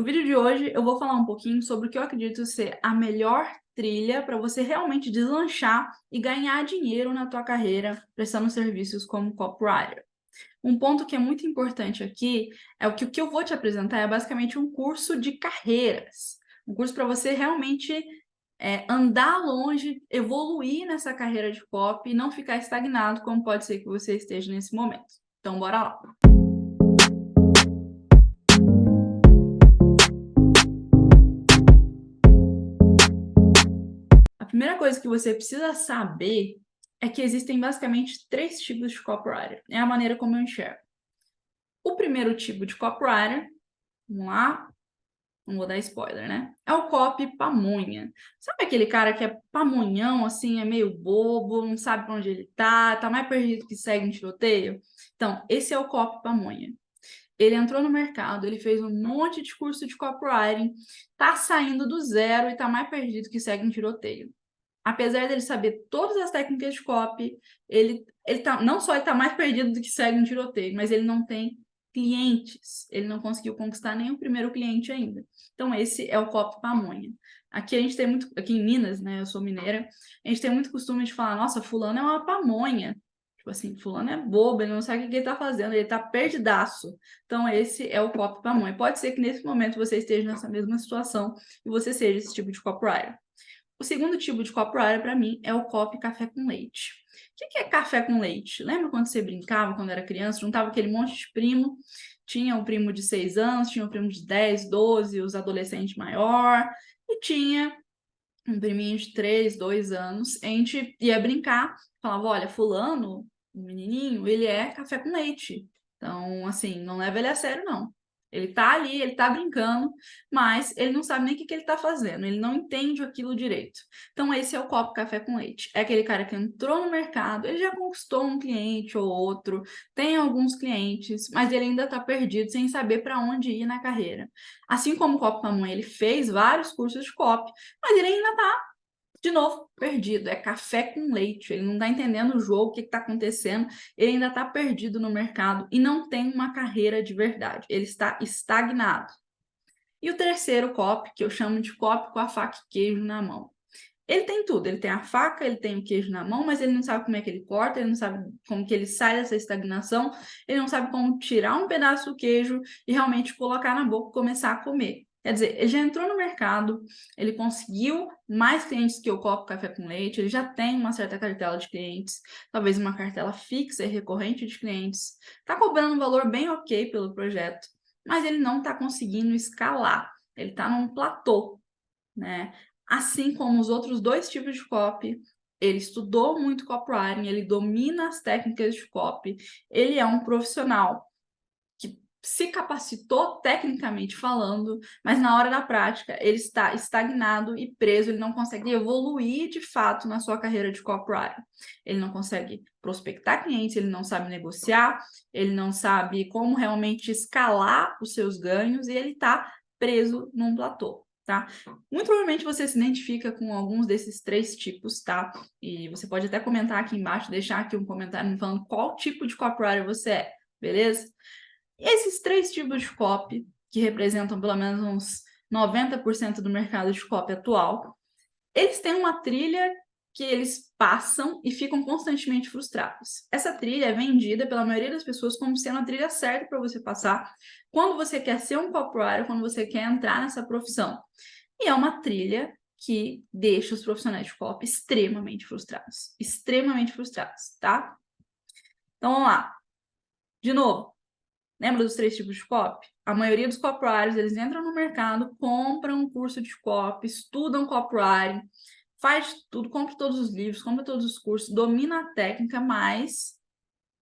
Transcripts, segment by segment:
No vídeo de hoje eu vou falar um pouquinho sobre o que eu acredito ser a melhor trilha para você realmente deslanchar e ganhar dinheiro na tua carreira prestando serviços como copywriter. Um ponto que é muito importante aqui é o que eu vou te apresentar é basicamente um curso de carreiras. Um curso para você realmente andar longe, evoluir nessa carreira de copy e não ficar estagnado como pode ser que você esteja nesse momento. Então, bora lá! A primeira coisa que você precisa saber é que existem basicamente 3 tipos de copywriter. É a maneira como eu enxergo. O primeiro tipo de copywriter, vamos lá, não vou dar spoiler, né? É o copy pamonha. Sabe aquele cara que é pamonhão, assim, é meio bobo, não sabe pra onde ele tá mais perdido que segue em tiroteio? Então, esse é o copy pamonha. Ele entrou no mercado, ele fez um monte de curso de copywriting, tá saindo do zero e tá mais perdido que segue em tiroteio. Apesar dele saber todas as técnicas de copy, não só ele tá mais perdido do que segue um tiroteio, mas ele não tem clientes. Ele não conseguiu conquistar nem o primeiro cliente ainda. Então, esse é o copy pamonha. Aqui a gente tem muito, aqui em Minas, né? Eu sou mineira, a gente tem muito costume de falar, nossa, fulano é uma pamonha. Tipo assim, fulano é bobo, ele não sabe o que ele tá fazendo, ele tá perdidaço. Então, esse é o copy pamonha. Pode ser que nesse momento você esteja nessa mesma situação e você seja esse tipo de copywriter. O segundo tipo de copywriter, para mim, é o copy café com leite. O que é café com leite? Lembra quando você brincava, quando era criança, juntava aquele monte de primo, tinha um primo de 6 anos, tinha um primo de 10, 12, os adolescentes maior, e tinha um priminho de 3, 2 anos, a gente ia brincar, falava, olha, fulano, o menininho, ele é café com leite. Então, assim, não leva ele a sério, não. Ele tá ali, ele tá brincando, mas ele não sabe nem o que ele tá fazendo, ele não entende aquilo direito. Então, esse é o copo café com leite. É aquele cara que entrou no mercado, ele já conquistou um cliente ou outro, tem alguns clientes, mas ele ainda tá perdido, sem saber para onde ir na carreira. Assim como o Copo Pamonha, ele fez vários cursos de copy, mas ele ainda tá, de novo, perdido. É café com leite. Ele não tá entendendo o jogo, o que tá acontecendo. Ele ainda tá perdido no mercado e não tem uma carreira de verdade. Ele está estagnado. E o terceiro copy, que eu chamo de copy com a faca e queijo na mão. Ele tem tudo, ele tem a faca, ele tem o queijo na mão, mas ele não sabe como é que ele corta, ele não sabe como que ele sai dessa estagnação, ele não sabe como tirar um pedaço do queijo e realmente colocar na boca e começar a comer. Quer dizer, ele já entrou no mercado, ele conseguiu mais clientes que o copo café com leite, ele já tem uma certa cartela de clientes, talvez uma cartela fixa e recorrente de clientes, está cobrando um valor bem ok pelo projeto, mas ele não está conseguindo escalar, ele está num platô, né? Assim como os outros 2 tipos de copy, ele estudou muito copywriting, ele domina as técnicas de copy, ele é um profissional que se capacitou tecnicamente falando, mas na hora da prática ele está estagnado e preso, ele não consegue evoluir de fato na sua carreira de copywriter. Ele não consegue prospectar clientes, ele não sabe negociar, ele não sabe como realmente escalar os seus ganhos e ele está preso num platô. Tá? Muito provavelmente você se identifica com alguns desses 3 tipos, tá? E você pode até comentar aqui embaixo, deixar aqui um comentário me falando qual tipo de copywriter você é, beleza? E esses 3 tipos de copy, que representam pelo menos uns 90% do mercado de copy atual, eles têm uma trilha que eles passam e ficam constantemente frustrados. Essa trilha é vendida pela maioria das pessoas como sendo a trilha certa para você passar quando você quer ser um copywriter, quando você quer entrar nessa profissão. E é uma trilha que deixa os profissionais de copy extremamente frustrados, tá? Então vamos lá. De novo, lembra dos 3 tipos de copy? A maioria dos copywriters, eles entram no mercado, compram um curso de copy, estudam copywriting, faz tudo, compra todos os livros, compra todos os cursos, domina a técnica, mas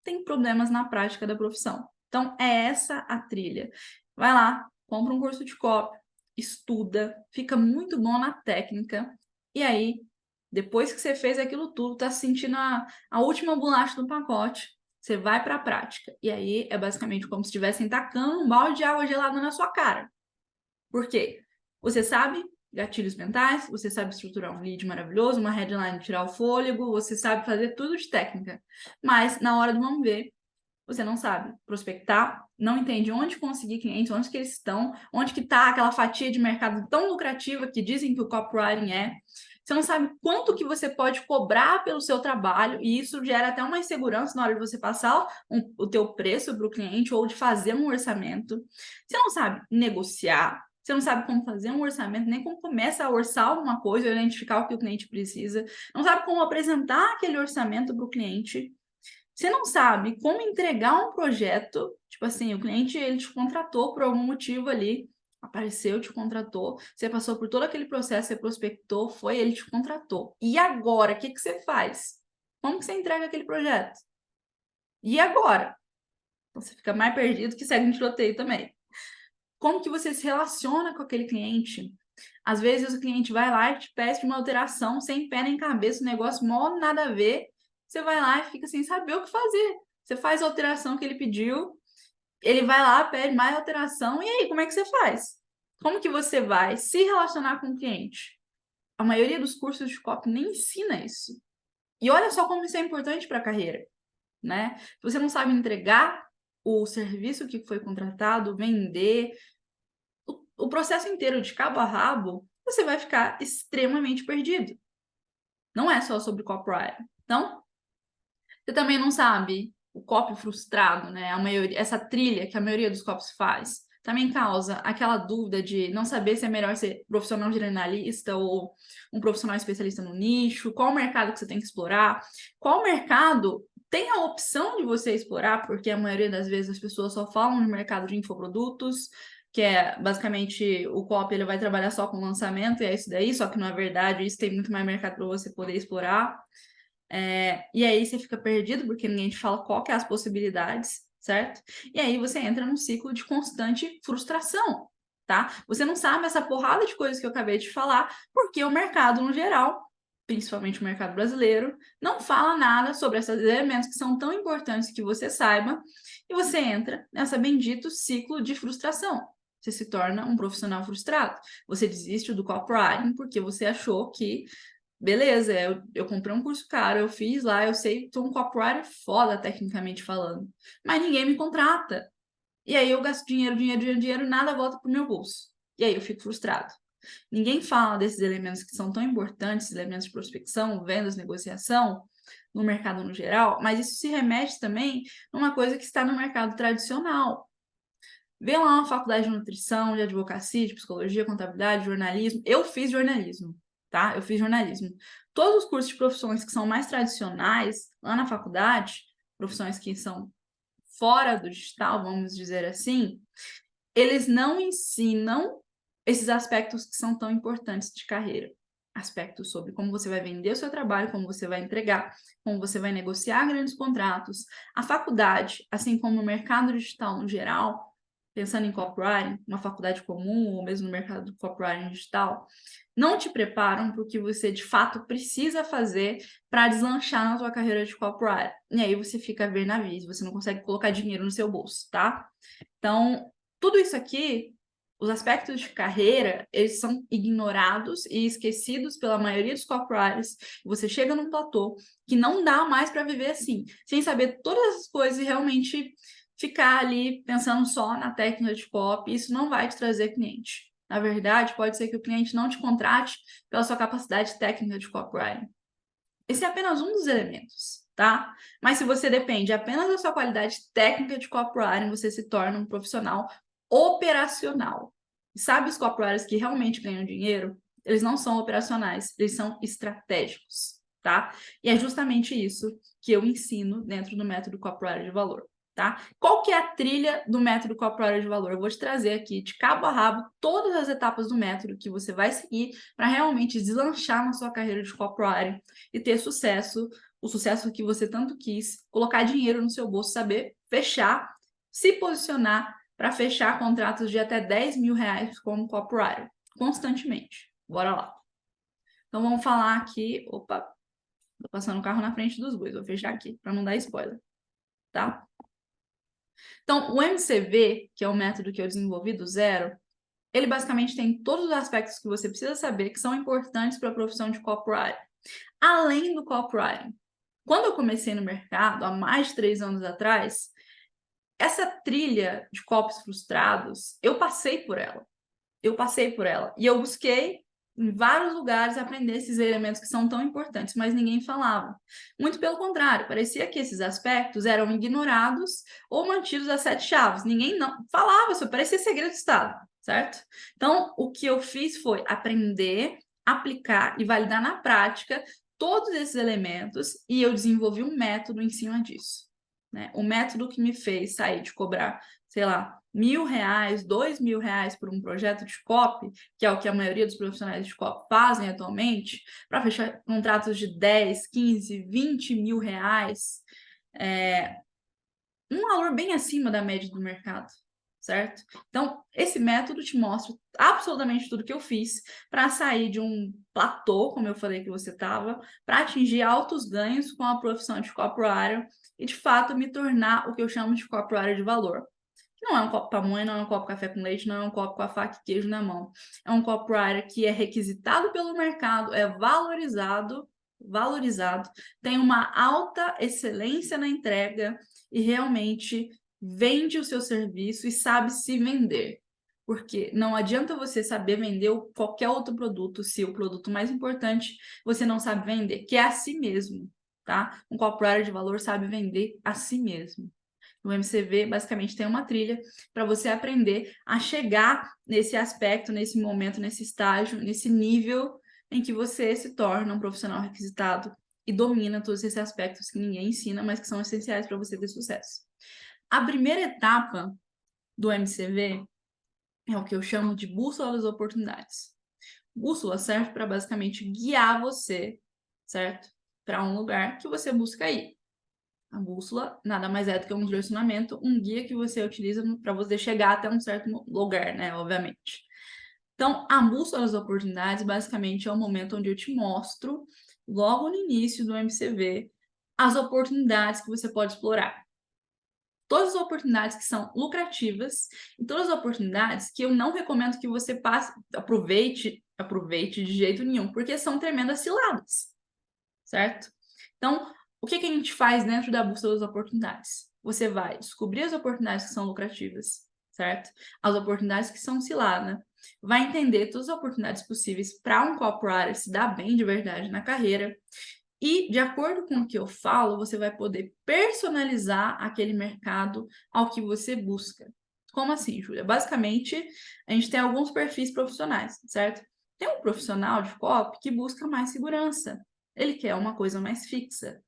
tem problemas na prática da profissão. Então, é essa a trilha. Vai lá, compra um curso de copy, estuda, fica muito bom na técnica, e aí, depois que você fez aquilo tudo, tá sentindo a última bolacha do pacote, você vai para a prática. E aí, é basicamente como se estivessem tacando um balde de água gelada na sua cara. Por quê? Você sabe gatilhos mentais, você sabe estruturar um lead maravilhoso, uma headline, tirar o fôlego, você sabe fazer tudo de técnica. Mas, na hora do vamos ver, você não sabe prospectar, não entende onde conseguir clientes, onde que eles estão, onde que está aquela fatia de mercado tão lucrativa que dizem que o copywriting é. Você não sabe quanto que você pode cobrar pelo seu trabalho, e isso gera até uma insegurança na hora de você passar o teu preço para o cliente ou de fazer um orçamento. Você não sabe negociar, você não sabe como fazer um orçamento, nem como começa a orçar alguma coisa, identificar o que o cliente precisa, não sabe como apresentar aquele orçamento para o cliente. Você não sabe como entregar um projeto, tipo assim, o cliente ele te contratou por algum motivo ali, apareceu, te contratou, você passou por todo aquele processo, você prospectou, foi, ele te contratou. E agora, o que você faz? Como que você entrega aquele projeto? E agora? Então, você fica mais perdido que segue um tiroteio também. Como que você se relaciona com aquele cliente? Às vezes o cliente vai lá e te pede uma alteração sem pé nem cabeça, um negócio mó nada a ver. Você vai lá e fica sem saber o que fazer. Você faz a alteração que ele pediu, ele vai lá, pede mais alteração, e aí, como é que você faz? Como que você vai se relacionar com o cliente? A maioria dos cursos de copy nem ensina isso. E olha só como isso é importante para a carreira, né? Se você não sabe entregar o serviço que foi contratado, vender, o processo inteiro de cabo a rabo, você vai ficar extremamente perdido. Não é só sobre copywriting. Então, você também não sabe o copy frustrado, né? Essa trilha que a maioria dos copies faz, também causa aquela dúvida de não saber se é melhor ser profissional generalista ou um profissional especialista no nicho, qual mercado que você tem que explorar, qual mercado tem a opção de você explorar, porque a maioria das vezes as pessoas só falam no mercado de infoprodutos, que é basicamente o copy ele vai trabalhar só com lançamento, e é isso daí, só que não é verdade, isso tem muito mais mercado para você poder explorar. E aí você fica perdido, porque ninguém te fala qual que é as possibilidades, certo? E aí você entra num ciclo de constante frustração, tá? Você não sabe essa porrada de coisas que eu acabei de falar, porque o mercado, no geral, principalmente o mercado brasileiro, não fala nada sobre esses elementos que são tão importantes que você saiba, e você entra nessa bendito ciclo de frustração. Você se torna um profissional frustrado. Você desiste do copywriting porque você achou que beleza, eu comprei um curso caro, eu fiz lá, eu sei, sou um copywriter foda, tecnicamente falando. Mas ninguém me contrata. E aí eu gasto dinheiro, dinheiro, dinheiro, dinheiro, nada volta pro meu bolso. E aí eu fico frustrado. Ninguém fala desses elementos que são tão importantes, elementos de prospecção, vendas, negociação, no mercado no geral, mas isso se remete também numa coisa que está no mercado tradicional. Vê lá uma faculdade de nutrição, de advocacia, de psicologia, contabilidade, jornalismo. Eu fiz jornalismo, tá? Eu fiz jornalismo. Todos os cursos de profissões que são mais tradicionais lá na faculdade, profissões que são fora do digital, vamos dizer assim, eles não ensinam esses aspectos que são tão importantes de carreira. Aspectos sobre como você vai vender o seu trabalho, como você vai entregar, como você vai negociar grandes contratos. A faculdade, assim como o mercado digital no geral, pensando em copywriting, uma faculdade comum ou mesmo no mercado do copywriting digital, não te preparam para o que você de fato precisa fazer para deslanchar na sua carreira de copywriting. E aí você fica a ver navios, você não consegue colocar dinheiro no seu bolso, tá? Então, tudo isso aqui, os aspectos de carreira, eles são ignorados e esquecidos pela maioria dos copywriters. Você chega num platô que não dá mais para viver assim, sem saber todas as coisas e realmente ficar ali pensando só na técnica de copy. Isso não vai te trazer cliente. Na verdade, pode ser que o cliente não te contrate pela sua capacidade técnica de copywriting. Esse é apenas um dos elementos, tá? Mas se você depende apenas da sua qualidade técnica de copywriting, você se torna um profissional operacional. E sabe os copywriters que realmente ganham dinheiro? Eles não são operacionais, eles são estratégicos, tá? E é justamente isso que eu ensino dentro do método Copywriter de Valor. Tá? Qual que é a trilha do método Copywriter de Valor? Eu vou te trazer aqui de cabo a rabo todas as etapas do método que você vai seguir para realmente deslanchar na sua carreira de copywriting e ter sucesso, o sucesso que você tanto quis, colocar dinheiro no seu bolso, saber fechar, se posicionar para fechar contratos de até 10 mil reais como copywriter, constantemente. Bora lá. Então vamos falar aqui, opa, tô passando o carro na frente dos bois, vou fechar aqui para não dar spoiler, tá? Então, o MCV, que é o método que eu desenvolvi do zero, ele basicamente tem todos os aspectos que você precisa saber que são importantes para a profissão de copywriter. Além do copywriting. Quando eu comecei no mercado, há mais de 3 anos atrás, essa trilha de copies frustrados, eu passei por ela. E eu busquei em vários lugares aprender esses elementos que são tão importantes, mas ninguém falava. Muito pelo contrário, parecia que esses aspectos eram ignorados ou mantidos às 7 chaves. Ninguém não falava, isso parecia segredo de Estado, certo? Então, o que eu fiz foi aprender, aplicar e validar na prática todos esses elementos e eu desenvolvi um método em cima disso, né? O método que me fez sair de cobrar, sei lá, R$ 1.000, R$ 2.000 por um projeto de copy, que é o que a maioria dos profissionais de copy fazem atualmente, para fechar contratos de 10, 15, 20 mil reais, um valor bem acima da média do mercado, certo? Então, esse método te mostra absolutamente tudo que eu fiz para sair de um platô, como eu falei que você estava, para atingir altos ganhos com a profissão de copywriter e, de fato, me tornar o que eu chamo de copywriter de valor. Não é um copo pamonha, não é um copo café com leite, não é um copo com a faca e queijo na mão. É um copywriter que é requisitado pelo mercado, é valorizado, tem uma alta excelência na entrega e realmente vende o seu serviço e sabe se vender. Porque não adianta você saber vender qualquer outro produto se o produto mais importante você não sabe vender, que é a si mesmo, tá? Um copywriter de valor sabe vender a si mesmo. O MCV basicamente tem uma trilha para você aprender a chegar nesse aspecto, nesse momento, nesse estágio, nesse nível em que você se torna um profissional requisitado e domina todos esses aspectos que ninguém ensina, mas que são essenciais para você ter sucesso. A primeira etapa do MCV é o que eu chamo de bússola das oportunidades. Bússola serve para basicamente guiar você, certo? Para um lugar que você busca ir. A bússola nada mais é do que um direcionamento, um guia que você utiliza para você chegar até um certo lugar, né? Obviamente. Então, a bússola das oportunidades basicamente é o momento onde eu te mostro, logo no início do MCV, as oportunidades que você pode explorar. Todas as oportunidades que são lucrativas e todas as oportunidades que eu não recomendo que você passe, aproveite de jeito nenhum, porque são tremendas ciladas, certo? Então, o que a gente faz dentro da bússola das oportunidades? Você vai descobrir as oportunidades que são lucrativas, certo? As oportunidades que são cilada, vai entender todas as oportunidades possíveis para um copywriter se dar bem de verdade na carreira. E, de acordo com o que eu falo, você vai poder personalizar aquele mercado ao que você busca. Como assim, Júlia? Basicamente, a gente tem alguns perfis profissionais, certo? Tem um profissional de copy que busca mais segurança. Ele quer uma coisa mais fixa.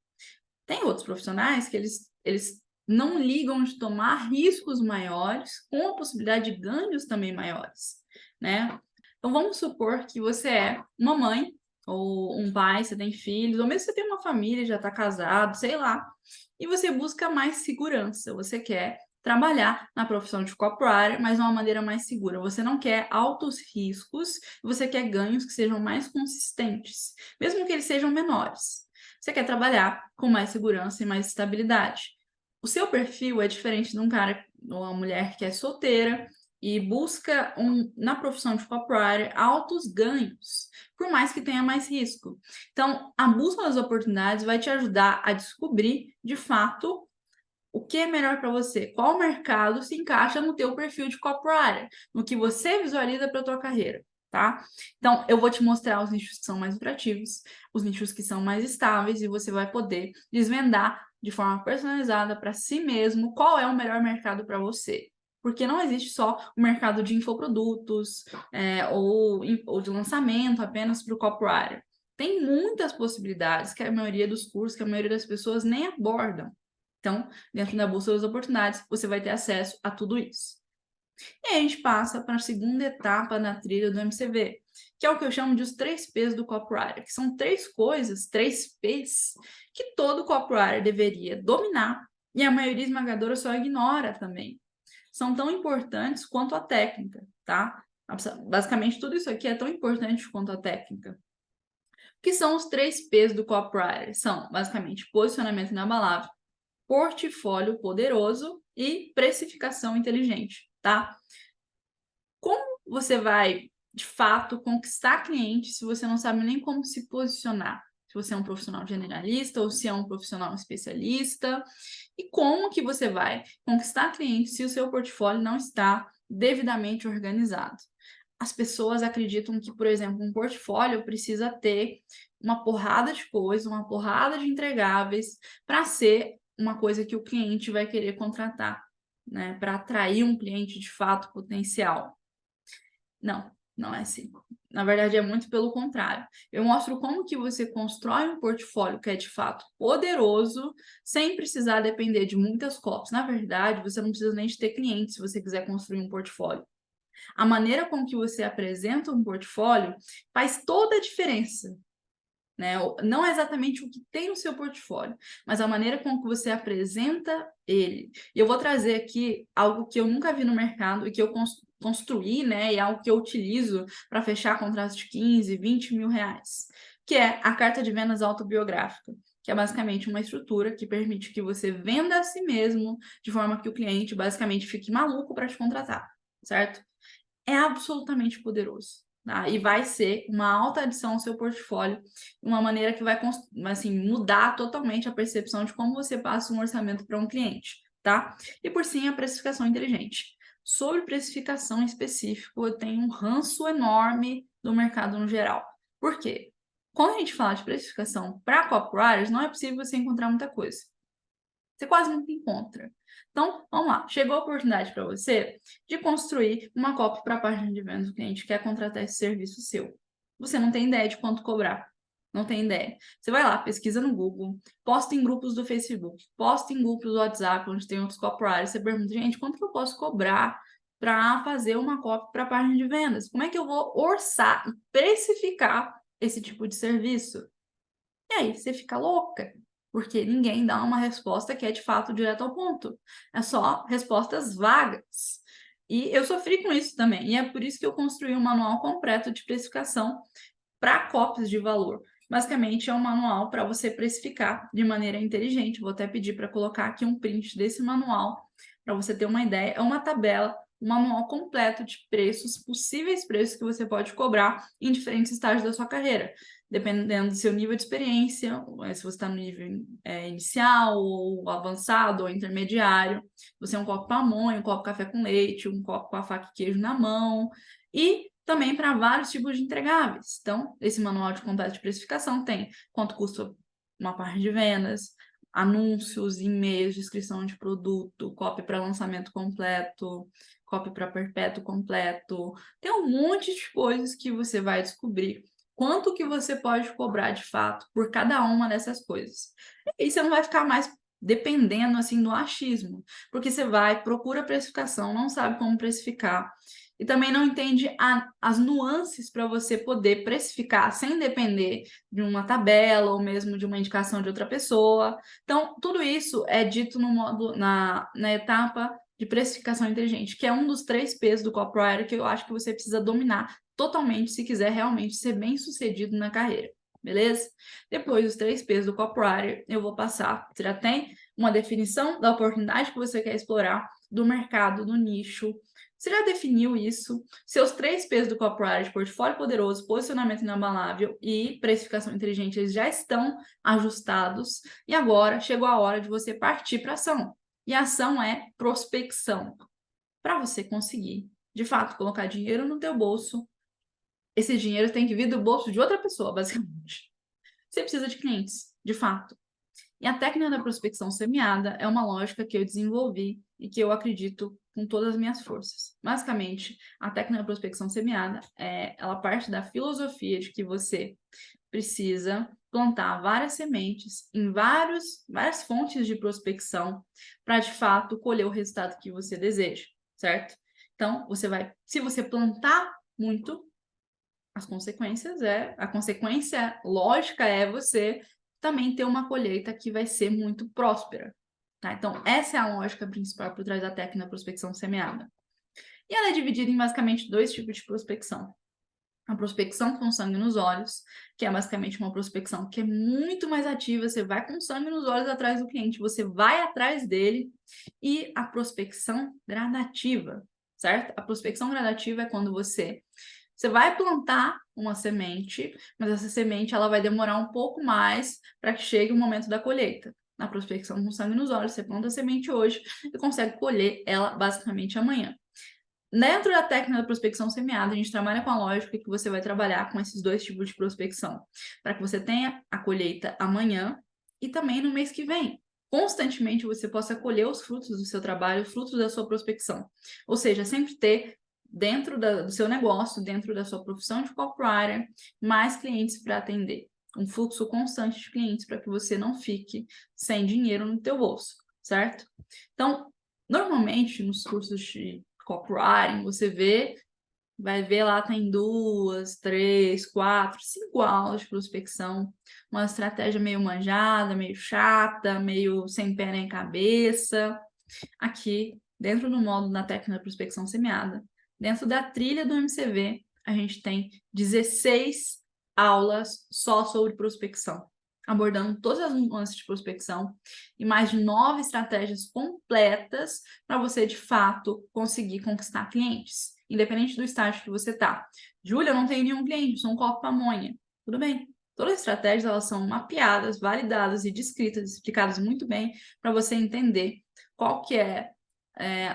Tem outros profissionais que eles não ligam de tomar riscos maiores com a possibilidade de ganhos também maiores, né? Então, vamos supor que você é uma mãe ou um pai, você tem filhos, ou mesmo você tem uma família, já está casado, sei lá, e você busca mais segurança, você quer trabalhar na profissão de copywriter, mas de uma maneira mais segura. Você não quer altos riscos, você quer ganhos que sejam mais consistentes, mesmo que eles sejam menores. Você quer trabalhar com mais segurança e mais estabilidade. O seu perfil é diferente de um cara ou uma mulher que é solteira e busca na profissão de copywriter altos ganhos, por mais que tenha mais risco. Então, a busca das oportunidades vai te ajudar a descobrir, de fato, o que é melhor para você, qual mercado se encaixa no teu perfil de copywriter, no que você visualiza para a tua carreira, tá? Então, eu vou te mostrar os nichos que são mais lucrativos, os nichos que são mais estáveis e você vai poder desvendar de forma personalizada para si mesmo qual é o melhor mercado para você. Porque não existe só o mercado de infoprodutos ou de lançamento apenas para o copywriter. Tem muitas possibilidades que a maioria dos cursos, que a maioria das pessoas nem abordam. Então, dentro da bússola das oportunidades, você vai ter acesso a tudo isso. E aí a gente passa para a segunda etapa na trilha do MCV, que é o que eu chamo de os 3 P's do copywriter, que são 3 coisas, 3 P's, que todo copywriter deveria dominar e a maioria esmagadora só ignora também. São tão importantes quanto a técnica, tá? Basicamente, tudo isso aqui é tão importante quanto a técnica. O que são os 3 P's do copywriter? São, basicamente, posicionamento inabalável, portfólio poderoso e precificação inteligente, tá? Como você vai, de fato, conquistar clientes se você não sabe nem como se posicionar? se você é um profissional generalista ou se é um profissional especialista, e como que você vai conquistar clientes se o seu portfólio não está devidamente organizado. As pessoas acreditam que, por exemplo, um portfólio precisa ter uma porrada de coisas, uma porrada de entregáveis para ser uma coisa que o cliente vai querer contratar, né? Para atrair um cliente de fato potencial. Não, não é assim. Na verdade, é muito pelo contrário. Eu mostro como que você constrói um portfólio que é de fato poderoso, sem precisar depender de muitas copies. Na verdade, você não precisa nem de ter clientes se você quiser construir um portfólio. A maneira com que você apresenta um portfólio faz toda a diferença, né? Não é exatamente o que tem no seu portfólio, mas a maneira com que você apresenta ele. E eu vou trazer aqui algo que eu nunca vi no mercado e que eu construí, né? E algo que eu utilizo para fechar contratos de 15, 20 mil reais, que é a carta de vendas autobiográfica, que é basicamente uma estrutura que permite que você venda a si mesmo de forma que o cliente basicamente fique maluco para te contratar, certo? É absolutamente poderoso. Tá? E vai ser uma alta adição ao seu portfólio, uma maneira que vai assim, mudar totalmente a percepção de como você passa um orçamento para um cliente, tá? E por sim, a precificação inteligente. Sobre precificação em específico, eu tenho um ranço enorme do mercado no geral. Por quê? Quando a gente fala de precificação para copywriters, não é possível você encontrar muita coisa. Você quase nunca encontra. Então, vamos lá. Chegou a oportunidade para você de construir uma copy para a página de vendas do cliente que quer contratar esse serviço seu. Você não tem ideia de quanto cobrar. Não tem ideia. Você vai lá, pesquisa no Google, posta em grupos do Facebook, posta em grupos do WhatsApp, onde tem outros copywriters. Você pergunta, gente, quanto que eu posso cobrar para fazer uma copy para a página de vendas? Como é que eu vou orçar e precificar esse tipo de serviço? E aí você fica louca, porque ninguém dá uma resposta que é de fato direto ao ponto. É só respostas vagas. E eu sofri com isso também. E é por isso que eu construí um manual completo de precificação para copies de valor. Basicamente, é um manual para você precificar de maneira inteligente. Vou até pedir para colocar aqui um print desse manual, para você ter uma ideia. É uma tabela, um manual completo de preços, possíveis preços que você pode cobrar em diferentes estágios da sua carreira, dependendo do seu nível de experiência, se você está no nível inicial, ou avançado, ou intermediário. Você é um copo pamonha, um copo café com leite, um copo com a faca e queijo na mão. E também para vários tipos de entregáveis. Então, esse manual de completo de precificação tem quanto custa uma página de vendas, anúncios, e-mails, descrição de produto, copy para lançamento completo, copy para perpétuo completo. Tem um monte de coisas que você vai descobrir quanto que você pode cobrar de fato por cada uma dessas coisas. E aí você não vai ficar mais dependendo assim do achismo, porque você vai, procura a precificação, não sabe como precificar, e também não entende as nuances para você poder precificar sem depender de uma tabela ou mesmo de uma indicação de outra pessoa. Então, tudo isso é dito no modo, na etapa de precificação inteligente, que é um dos 3 P's do copywriter que eu acho que você precisa dominar totalmente se quiser realmente ser bem sucedido na carreira. Beleza? Depois dos 3 P's do copywriter, eu vou passar. Você já tem uma definição da oportunidade que você quer explorar, do mercado, do nicho. Você já definiu isso? Seus 3 P's do copywriter, portfólio poderoso, posicionamento inabalável e precificação inteligente, eles já estão ajustados. E agora chegou a hora de você partir para ação. E a ação é prospecção. Para você conseguir, de fato, colocar dinheiro no teu bolso, esse dinheiro tem que vir do bolso de outra pessoa, basicamente. Você precisa de clientes, de fato. E a técnica da prospecção semeada é uma lógica que eu desenvolvi e que eu acredito com todas as minhas forças. Basicamente, a técnica da prospecção semeada ela parte da filosofia de que você precisa plantar várias sementes em várias fontes de prospecção para, de fato, colher o resultado que você deseja, certo? Então, se você plantar muito, a consequência lógica é você também ter uma colheita que vai ser muito próspera, tá? Então, essa é a lógica principal por trás da técnica prospecção semeada. E ela é dividida em basicamente 2 tipos de prospecção. A prospecção com sangue nos olhos, que é basicamente uma prospecção que é muito mais ativa, você vai com sangue nos olhos atrás do cliente, você vai atrás dele, e a prospecção gradativa, certo? A prospecção gradativa é quando você Você vai plantar uma semente, mas essa semente ela vai demorar um pouco mais para que chegue o momento da colheita. Na prospecção com sangue nos olhos, você planta a semente hoje e consegue colher ela basicamente amanhã. Dentro da técnica da prospecção semeada, a gente trabalha com a lógica que você vai trabalhar com esses dois tipos de prospecção, para que você tenha a colheita amanhã e também no mês que vem. Constantemente você possa colher os frutos do seu trabalho, os frutos da sua prospecção. Ou seja, sempre ter dentro do seu negócio, dentro da sua profissão de copywriter, mais clientes para atender. Um fluxo constante de clientes para que você não fique sem dinheiro no teu bolso, certo? Então, normalmente nos cursos de copywriting, você vai ver lá, tem 2, 3, 4, 5 aulas de prospecção, uma estratégia meio manjada, meio chata, meio sem pé nem cabeça. Aqui, dentro do módulo da técnica da prospecção semeada, dentro da trilha do MCV, a gente tem 16 aulas só sobre prospecção, abordando todas as nuances de prospecção e mais de 9 estratégias completas para você, de fato, conseguir conquistar clientes, independente do estágio que você está. Júlia, eu não tenho nenhum cliente, sou um copo pamonha. Tudo bem. Todas as estratégias elas são mapeadas, validadas e descritas, explicadas muito bem para você entender qual que é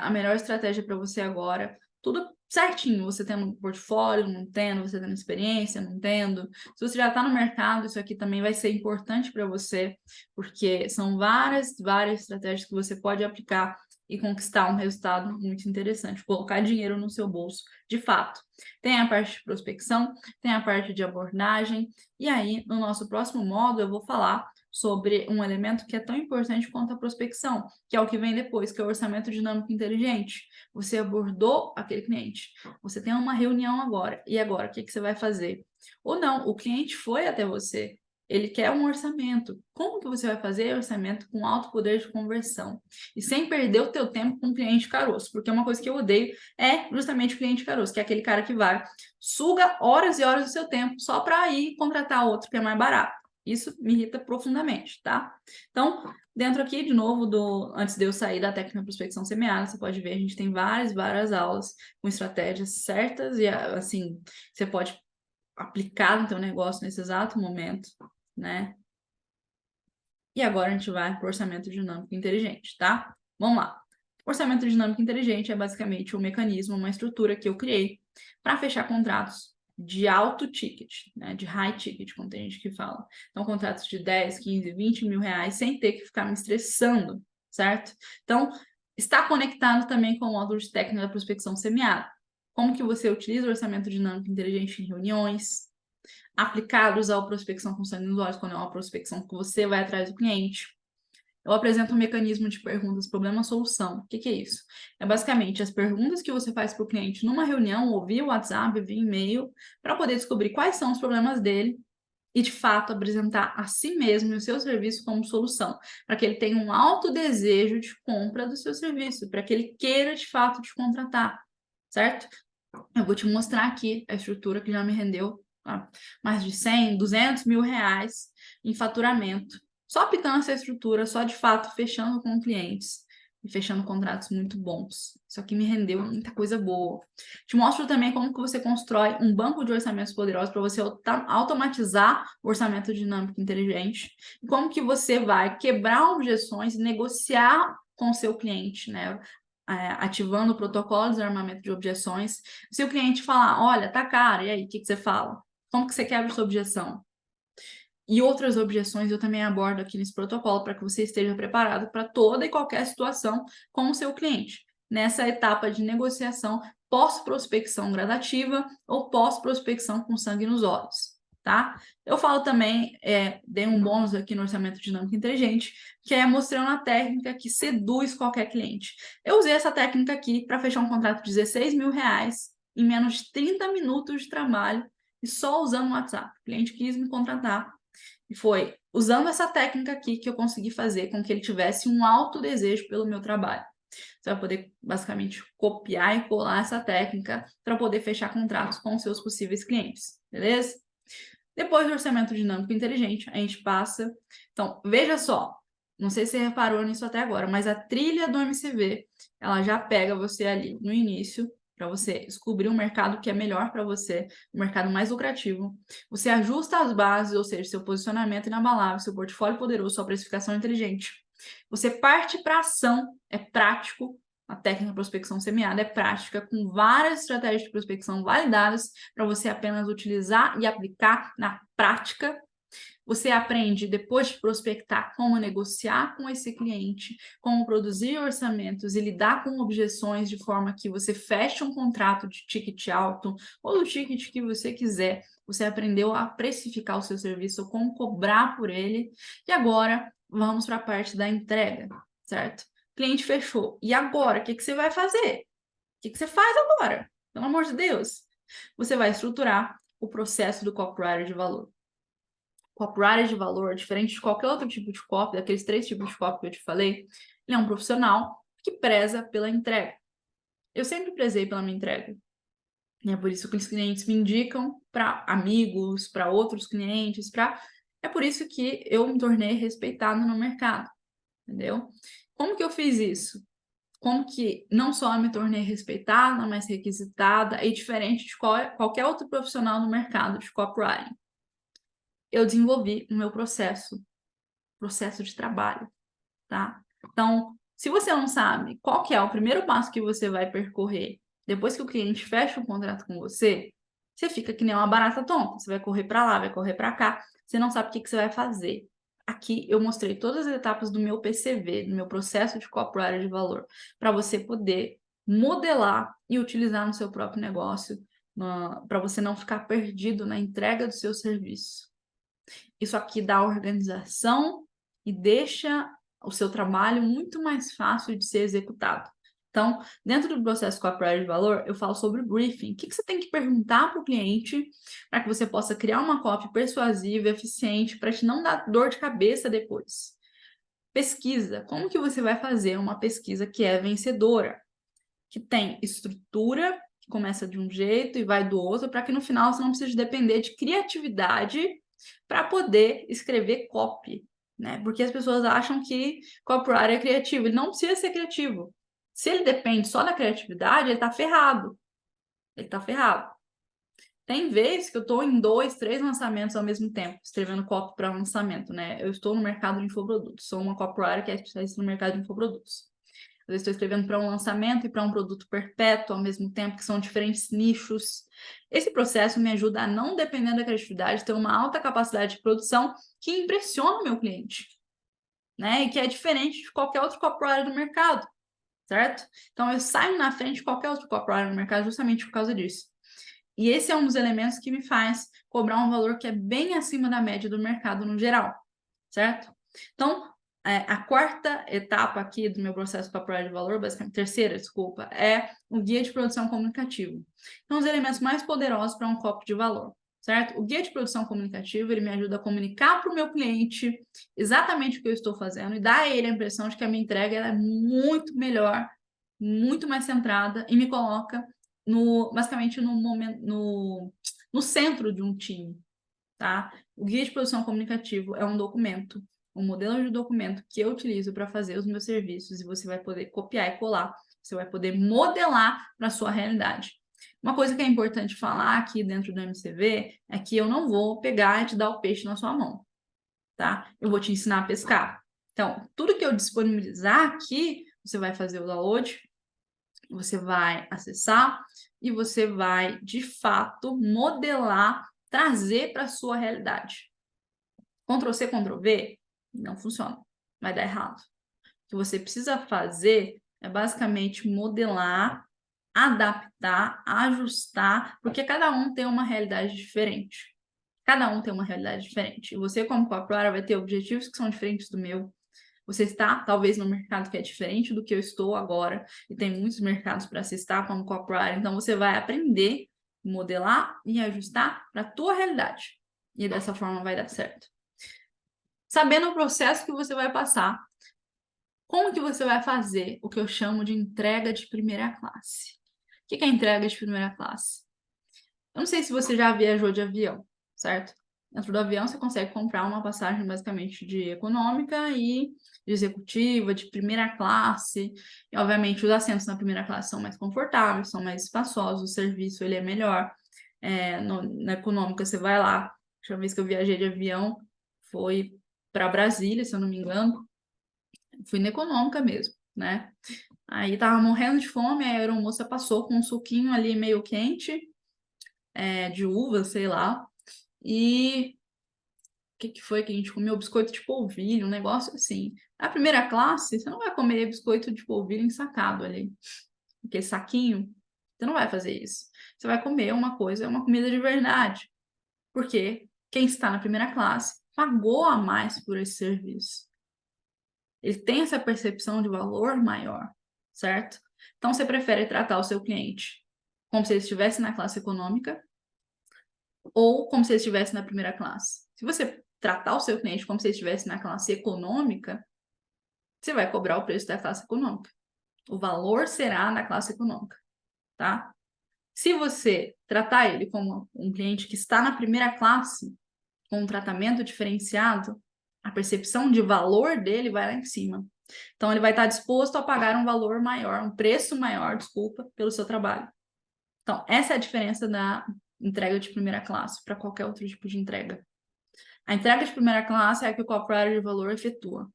a melhor estratégia para você agora. Tudo certinho, você tendo um portfólio, não tendo, você tendo experiência, não tendo. Se você já está no mercado, isso aqui também vai ser importante para você, porque são várias estratégias que você pode aplicar e conquistar um resultado muito interessante, colocar dinheiro no seu bolso, de fato. Tem a parte de prospecção, tem a parte de abordagem, e aí, no nosso próximo módulo, eu vou falar sobre um elemento que é tão importante quanto a prospecção, que é o que vem depois, que é o orçamento dinâmico inteligente. Você abordou aquele cliente, você tem uma reunião agora, e agora, o que você vai fazer? Ou não, o cliente foi até você, ele quer um orçamento. Como que você vai fazer orçamento com alto poder de conversão? E sem perder o teu tempo com o cliente caroço, porque uma coisa que eu odeio é justamente o cliente caroço, que é aquele cara que vai, suga horas e horas do seu tempo só para ir contratar outro que é mais barato. Isso me irrita profundamente, tá? Então, dentro aqui, de novo, antes de eu sair da técnica de prospecção semeada, você pode ver, a gente tem várias aulas com estratégias certas e, assim, você pode aplicar no teu negócio nesse exato momento, né? E agora a gente vai para o orçamento dinâmico inteligente, tá? Vamos lá. Orçamento dinâmico inteligente é basicamente um mecanismo, uma estrutura que eu criei para fechar contratos de alto ticket, né, de high ticket, como tem gente que fala. Então, contratos de 10, 15, 20 mil reais, sem ter que ficar me estressando, certo? Então, está conectado também com o módulo de técnica da prospecção semeada. Como que você utiliza o orçamento dinâmico inteligente em reuniões, aplicados à prospecção com sangue nos olhos, quando é uma prospecção que você vai atrás do cliente. Eu apresento um mecanismo de perguntas, problema, solução. O que é isso? É basicamente as perguntas que você faz para o cliente numa reunião, ou via WhatsApp, via e-mail, para poder descobrir quais são os problemas dele e, de fato, apresentar a si mesmo e o seu serviço como solução, para que ele tenha um alto desejo de compra do seu serviço, para que ele queira, de fato, te contratar, certo? Eu vou te mostrar aqui a estrutura que já me rendeu mais de 100, 200 mil reais em faturamento. Só aplicando essa estrutura, só de fato fechando com clientes e fechando contratos muito bons. Isso aqui me rendeu muita coisa boa. Te mostro também como que você constrói um banco de orçamentos poderosos para você automatizar o orçamento dinâmico inteligente e como que você vai quebrar objeções e negociar com o seu cliente, né? Ativando o protocolo de desarmamento de objeções. Se o cliente falar, olha, tá caro, e aí, o que você fala? Como que você quebra essa objeção? E outras objeções eu também abordo aqui nesse protocolo para que você esteja preparado para toda e qualquer situação com o seu cliente, nessa etapa de negociação pós-prospecção gradativa ou pós-prospecção com sangue nos olhos, tá? Eu falo também, dei um bônus aqui no orçamento dinâmico inteligente, que é mostrando a técnica que seduz qualquer cliente. Eu usei essa técnica aqui para fechar um contrato de 16 mil reais em menos de 30 minutos de trabalho e só usando o WhatsApp. O cliente quis me contratar e foi usando essa técnica aqui que eu consegui fazer com que ele tivesse um alto desejo pelo meu trabalho. Você vai poder, basicamente, copiar e colar essa técnica para poder fechar contratos com seus possíveis clientes, beleza? Depois do orçamento dinâmico inteligente, a gente passa... Então, veja só, não sei se você reparou nisso até agora, mas a trilha do MCV, ela já pega você ali no início para você descobrir um mercado que é melhor para você, um mercado mais lucrativo. Você ajusta as bases, ou seja, seu posicionamento inabalável, seu portfólio poderoso, sua precificação inteligente. Você parte para ação, é prático. A técnica de prospecção semeada é prática, com várias estratégias de prospecção validadas para você apenas utilizar e aplicar na prática. Você aprende, depois de prospectar, como negociar com esse cliente, como produzir orçamentos e lidar com objeções de forma que você feche um contrato de ticket alto ou do ticket que você quiser. Você aprendeu a precificar o seu serviço, como cobrar por ele. E agora, vamos para a parte da entrega, certo? O cliente fechou. E agora, o que você vai fazer? O que você faz agora? Pelo amor de Deus! Você vai estruturar o processo do copywriter de valor. Copywriter de valor, diferente de qualquer outro tipo de copy, daqueles 3 tipos de copy que eu te falei, ele é um profissional que preza pela entrega. Eu sempre prezei pela minha entrega. É por isso que os clientes me indicam para amigos, para outros clientes, é por isso que eu me tornei respeitada no mercado, entendeu? Como que eu fiz isso? Como que não só me tornei respeitada, mas requisitada e diferente de qualquer outro profissional no mercado de copywriting? Eu desenvolvi o meu processo de trabalho, tá? Então, se você não sabe qual que é o primeiro passo que você vai percorrer depois que o cliente fecha um contrato com você, você fica que nem uma barata tonta. Você vai correr para lá, vai correr para cá, você não sabe o que você vai fazer. Aqui eu mostrei todas as etapas do meu PCV, do meu processo de copywriter de valor, para você poder modelar e utilizar no seu próprio negócio, para você não ficar perdido na entrega do seu serviço. Isso aqui dá organização e deixa o seu trabalho muito mais fácil de ser executado. Então, dentro do processo copywriter de valor, eu falo sobre briefing. O que você tem que perguntar para o cliente para que você possa criar uma copy persuasiva, eficiente, para te não dar dor de cabeça depois. Pesquisa. Como que você vai fazer uma pesquisa que é vencedora? Que tem estrutura, que começa de um jeito e vai do outro, para que no final você não precise depender de criatividade para poder escrever copy, né? Porque as pessoas acham que copywriter é criativo. Ele não precisa ser criativo. Se ele depende só da criatividade, ele tá ferrado. Ele tá ferrado. Tem vezes que eu estou em 2, 3 lançamentos ao mesmo tempo, escrevendo copy para lançamento, né? Eu estou no mercado de infoprodutos. Sou uma copywriter que é especialista no mercado de infoprodutos. Eu estou escrevendo para um lançamento e para um produto perpétuo ao mesmo tempo, que são diferentes nichos. Esse processo me ajuda a não depender da criatividade, ter uma alta capacidade de produção que impressiona o meu cliente, né? E que é diferente de qualquer outro copywriter do mercado, certo? Então, eu saio na frente de qualquer outro copywriter no mercado justamente por causa disso. E esse é um dos elementos que me faz cobrar um valor que é bem acima da média do mercado no geral, certo? Então, a quarta etapa aqui do meu processo copywriter de valor, basicamente, terceira, desculpa, é o guia de produção comunicativo. Então, os elementos mais poderosos para um copy de valor, certo? O guia de produção comunicativa, ele me ajuda a comunicar para o meu cliente exatamente o que eu estou fazendo e dar a ele a impressão de que a minha entrega é muito melhor, muito mais centrada e me coloca basicamente no centro de um time, tá? O guia de produção comunicativo é um documento, um modelo de documento que eu utilizo para fazer os meus serviços e você vai poder copiar e colar, você vai poder modelar para a sua realidade. Uma coisa que é importante falar aqui dentro do MCV é que eu não vou pegar e te dar o peixe na sua mão, tá? Eu vou te ensinar a pescar. Então, tudo que eu disponibilizar aqui, você vai fazer o download, você vai acessar e você vai, de fato, modelar, trazer para a sua realidade. Ctrl+C, Ctrl+V não funciona, vai dar errado. O que você precisa fazer é basicamente modelar, adaptar, ajustar, porque cada um tem uma realidade diferente. Cada um tem uma realidade diferente. E você, como copywriter, vai ter objetivos que são diferentes do meu. Você está, talvez, no mercado que é diferente do que eu estou agora, e tem muitos mercados para se estar como copywriter, então você vai aprender, modelar e ajustar para a tua realidade. E dessa forma vai dar certo. Sabendo o processo que você vai passar, como que você vai fazer o que eu chamo de entrega de primeira classe? O que é entrega de primeira classe? Eu não sei se você já viajou de avião, certo? Dentro do avião, você consegue comprar uma passagem basicamente de econômica e de executiva, de primeira classe. E, obviamente, os assentos na primeira classe são mais confortáveis, são mais espaçosos, o serviço ele é melhor. Na econômica, você vai lá. A última vez que eu viajei de avião foi para Brasília, se eu não me engano. Fui na econômica mesmo, né? Aí tava morrendo de fome, a aeromoça passou com um suquinho ali meio quente, de uva, sei lá. E o que foi que a gente comeu? Biscoito de polvilho, um negócio assim. Na primeira classe, você não vai comer biscoito de polvilho ensacado ali. Porque saquinho, você não vai fazer isso. Você vai comer uma coisa, uma comida de verdade. Porque quem está na primeira classe pagou a mais por esse serviço. Ele tem essa percepção de valor maior, certo? Então, você prefere tratar o seu cliente como se ele estivesse na classe econômica ou como se ele estivesse na primeira classe. Se você tratar o seu cliente como se ele estivesse na classe econômica, você vai cobrar o preço da classe econômica. O valor será na classe econômica, tá? Se você tratar ele como um cliente que está na primeira classe, com um tratamento diferenciado, a percepção de valor dele vai lá em cima. Então, ele vai estar disposto a pagar um valor maior, um preço maior, desculpa, pelo seu trabalho. Então, essa é a diferença da entrega de primeira classe para qualquer outro tipo de entrega. A entrega de primeira classe é a que o copywriter de valor efetua.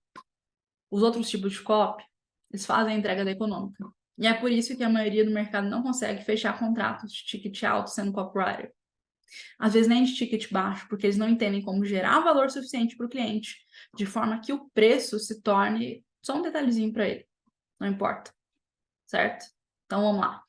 Os outros tipos de copy, eles fazem a entrega da econômica. E é por isso que a maioria do mercado não consegue fechar contratos de ticket alto sendo copywriter. Às vezes nem de ticket baixo, porque eles não entendem como gerar valor suficiente para o cliente, de forma que o preço se torne só um detalhezinho para ele. Não importa, certo? Então vamos lá.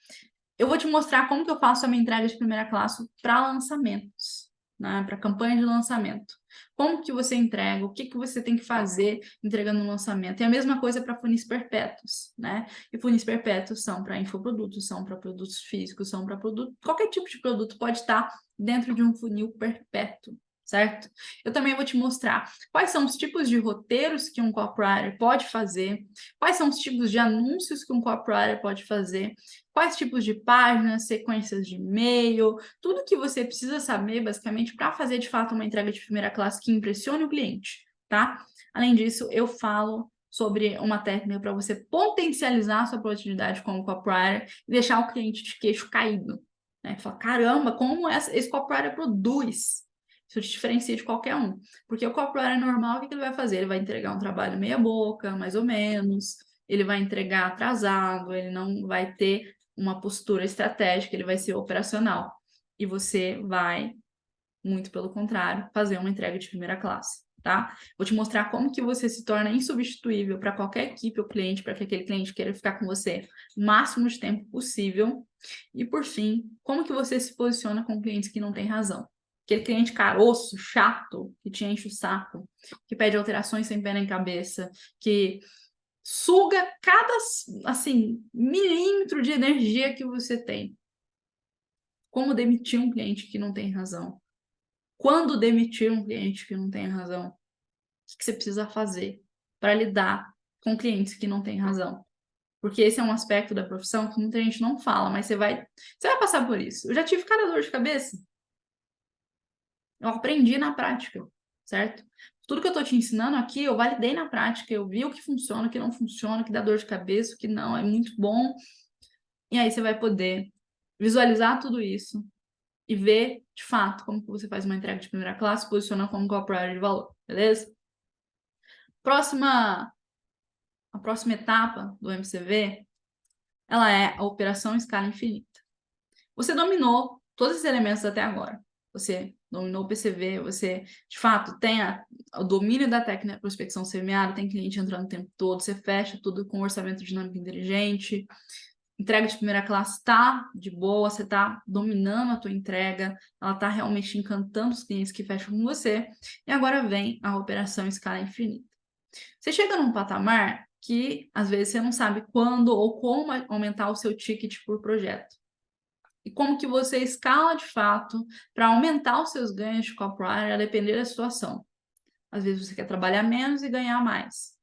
Eu vou te mostrar como que eu faço a minha entrega de primeira classe para lançamentos, né? Para campanha de lançamento. Como que você entrega, o que que você tem que fazer entregando no lançamento. E a mesma coisa para funis perpétuos, né? E funis perpétuos são para infoprodutos, são para produtos físicos, são para produto, qualquer tipo de produto pode estar dentro de um funil perpétuo, certo? Eu também vou te mostrar quais são os tipos de roteiros que um copywriter pode fazer, quais são os tipos de anúncios que um copywriter pode fazer, quais tipos de páginas, sequências de e-mail, tudo que você precisa saber, basicamente, para fazer de fato uma entrega de primeira classe que impressione o cliente, tá? Além disso, eu falo sobre uma técnica para você potencializar a sua produtividade como copywriter e deixar o cliente de queixo caído, né? Fala, caramba, como esse copywriter produz? Isso te diferencia de qualquer um. Porque o copywriter normal, o que ele vai fazer? Ele vai entregar um trabalho meia boca, mais ou menos, ele vai entregar atrasado, ele não vai ter uma postura estratégica, ele vai ser operacional. E você vai, muito pelo contrário, fazer uma entrega de primeira classe, tá? Vou te mostrar como que você se torna insubstituível para qualquer equipe ou cliente, para que aquele cliente queira ficar com você o máximo de tempo possível. E, por fim, como que você se posiciona com clientes que não têm razão. Aquele cliente caroço, chato, que te enche o saco, que pede alterações sem pé nem cabeça, que suga cada, assim, milímetro de energia que você tem. Como demitir um cliente que não tem razão? Quando demitir um cliente que não tem razão? O que você precisa fazer para lidar com clientes que não têm razão? Porque esse é um aspecto da profissão que muita gente não fala, mas você vai passar por isso. Eu já tive cada dor de cabeça. Eu aprendi na prática, certo? Tudo que eu estou te ensinando aqui, eu validei na prática, eu vi o que funciona, o que não funciona, o que dá dor de cabeça, o que não, é muito bom. E aí você vai poder visualizar tudo isso e ver, de fato, como que você faz uma entrega de primeira classe, posiciona como copywriter de valor, beleza? A próxima etapa do MCV, ela é a operação em escala infinita. Você dominou todos esses elementos até agora. Você dominou o PCV, você, de fato, tem o domínio da técnica de prospecção semeada, tem cliente entrando o tempo todo, você fecha tudo com orçamento dinâmico inteligente, entrega de primeira classe está de boa, você está dominando a tua entrega, ela está realmente encantando os clientes que fecham com você, e agora vem a operação em escala infinita. Você chega num patamar que, às vezes, você não sabe quando ou como aumentar o seu ticket por projeto. E como que você escala, de fato, para aumentar os seus ganhos de copywriter a depender da situação. Às vezes você quer trabalhar menos e ganhar mais.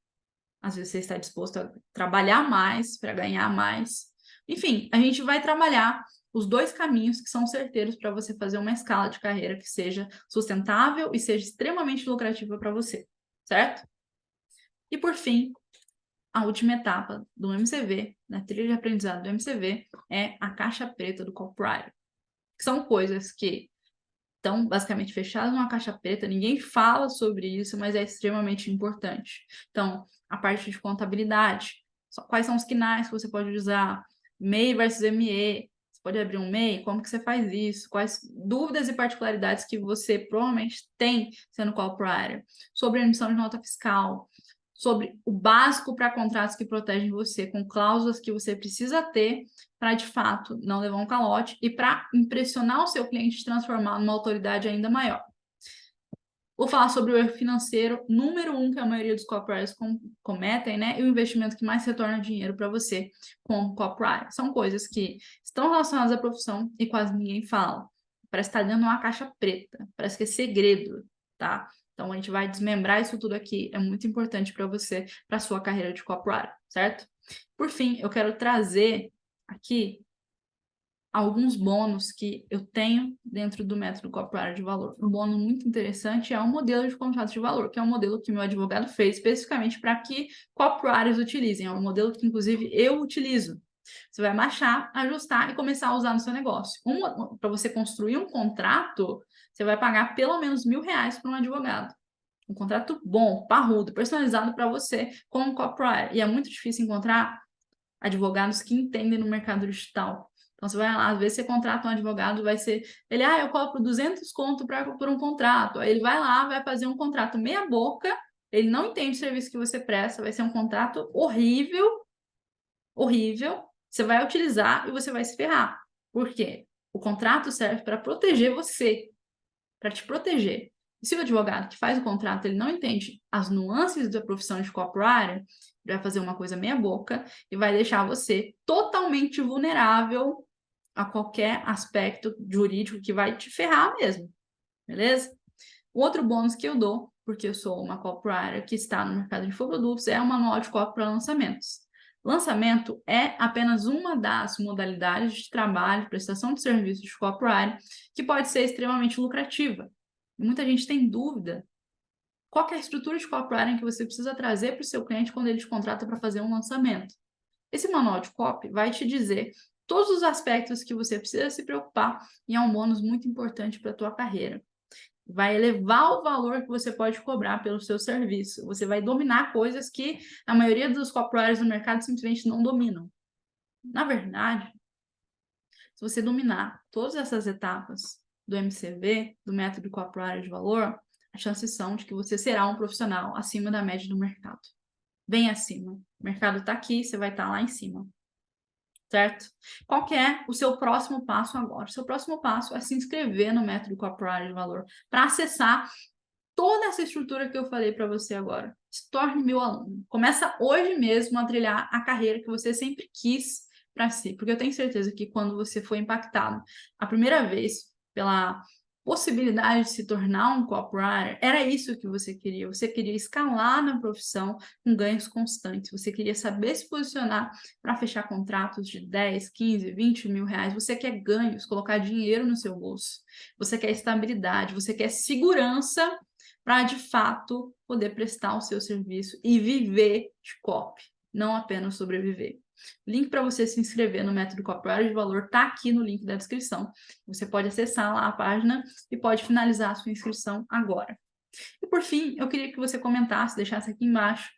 Às vezes você está disposto a trabalhar mais para ganhar mais. Enfim, a gente vai trabalhar os dois caminhos que são certeiros para você fazer uma escala de carreira que seja sustentável e seja extremamente lucrativa para você, certo? E por fim, a última etapa do MCV, na trilha de aprendizado do MCV, é a caixa preta do copywriter, que são coisas que estão basicamente fechadas numa caixa preta, ninguém fala sobre isso, mas é extremamente importante. Então, a parte de contabilidade, quais são os KNAIs que você pode usar, MEI versus ME, você pode abrir um MEI, como que você faz isso, quais dúvidas e particularidades que você provavelmente tem sendo copywriter, sobre a emissão de nota fiscal, sobre o básico para contratos que protegem você, com cláusulas que você precisa ter para, de fato, não levar um calote e para impressionar o seu cliente e transformar numa autoridade ainda maior. Vou falar sobre o erro financeiro número 1 que a maioria dos copywriters cometem, né? E o investimento que mais retorna dinheiro para você como copywriter. São coisas que estão relacionadas à profissão e quase ninguém fala. Parece estar dentro de uma caixa preta, parece que é segredo, tá? Então, a gente vai desmembrar isso tudo aqui. É muito importante para você, para a sua carreira de copywriter, certo? Por fim, eu quero trazer aqui alguns bônus que eu tenho dentro do método copywriter de valor. Um bônus muito interessante é o modelo de contrato de valor, que é um modelo que meu advogado fez especificamente para que copywriters utilizem. É um modelo que, inclusive, eu utilizo. Você vai baixar, ajustar e começar a usar no seu negócio. Para você construir um contrato, você vai pagar pelo menos R$1.000 para um advogado. Um contrato bom, parrudo, personalizado para você como copywriter. E é muito difícil encontrar advogados que entendem no mercado digital. Então, você vai lá, às vezes você contrata um advogado, vai ser... Ele, eu cobro 200 conto por um contrato. Aí ele vai lá, vai fazer um contrato meia boca, ele não entende o serviço que você presta, vai ser um contrato horrível, horrível. Você vai utilizar e você vai se ferrar. Por quê? O contrato serve para proteger você, para te proteger. E se o advogado que faz o contrato ele não entende as nuances da profissão de copywriter, ele vai fazer uma coisa meia boca e vai deixar você totalmente vulnerável a qualquer aspecto jurídico que vai te ferrar mesmo, beleza? O outro bônus que eu dou, porque eu sou uma copywriter que está no mercado de infoprodutos, é o manual de copy para lançamentos. Lançamento é apenas uma das modalidades de trabalho, prestação de serviço de copywriter, que pode ser extremamente lucrativa. Muita gente tem dúvida. Qual é a estrutura de copywriting que você precisa trazer para o seu cliente quando ele te contrata para fazer um lançamento? Esse manual de copy vai te dizer todos os aspectos que você precisa se preocupar e é um bônus muito importante para a tua carreira. Vai elevar o valor que você pode cobrar pelo seu serviço. Você vai dominar coisas que a maioria dos copywriters no mercado simplesmente não dominam. Na verdade, se você dominar todas essas etapas do MCV, do método copywriter de valor, as chances são de que você será um profissional acima da média do mercado. Bem acima. O mercado está aqui, você vai estar lá em cima. Certo? Qual que é o seu próximo passo agora? O seu próximo passo é se inscrever no método copywriter de valor para acessar toda essa estrutura que eu falei para você agora. Se torne meu aluno. Começa hoje mesmo a trilhar a carreira que você sempre quis para si, porque eu tenho certeza que quando você foi impactado a primeira vez pela possibilidade de se tornar um copywriter, era isso que você queria. Você queria escalar na profissão com ganhos constantes. Você queria saber se posicionar para fechar contratos de 10, 15, 20 mil reais. Você quer ganhos, colocar dinheiro no seu bolso. Você quer estabilidade, você quer segurança para, de fato, poder prestar o seu serviço e viver de copy, não apenas sobreviver. O link para você se inscrever no método copywriter de valor está aqui no link da descrição. Você pode acessar lá a página e pode finalizar a sua inscrição agora. E por fim, eu queria que você comentasse, deixasse aqui embaixo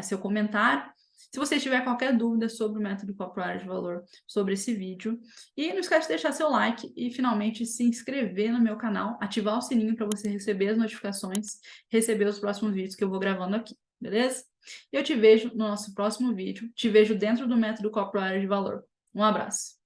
seu comentário, se você tiver qualquer dúvida sobre o método copywriter de valor, sobre esse vídeo. E não esquece de deixar seu like e finalmente se inscrever no meu canal, ativar o sininho para você receber as notificações, receber os próximos vídeos que eu vou gravando aqui, beleza? Eu te vejo no nosso próximo vídeo, te vejo dentro do método copywriter de valor. Um abraço!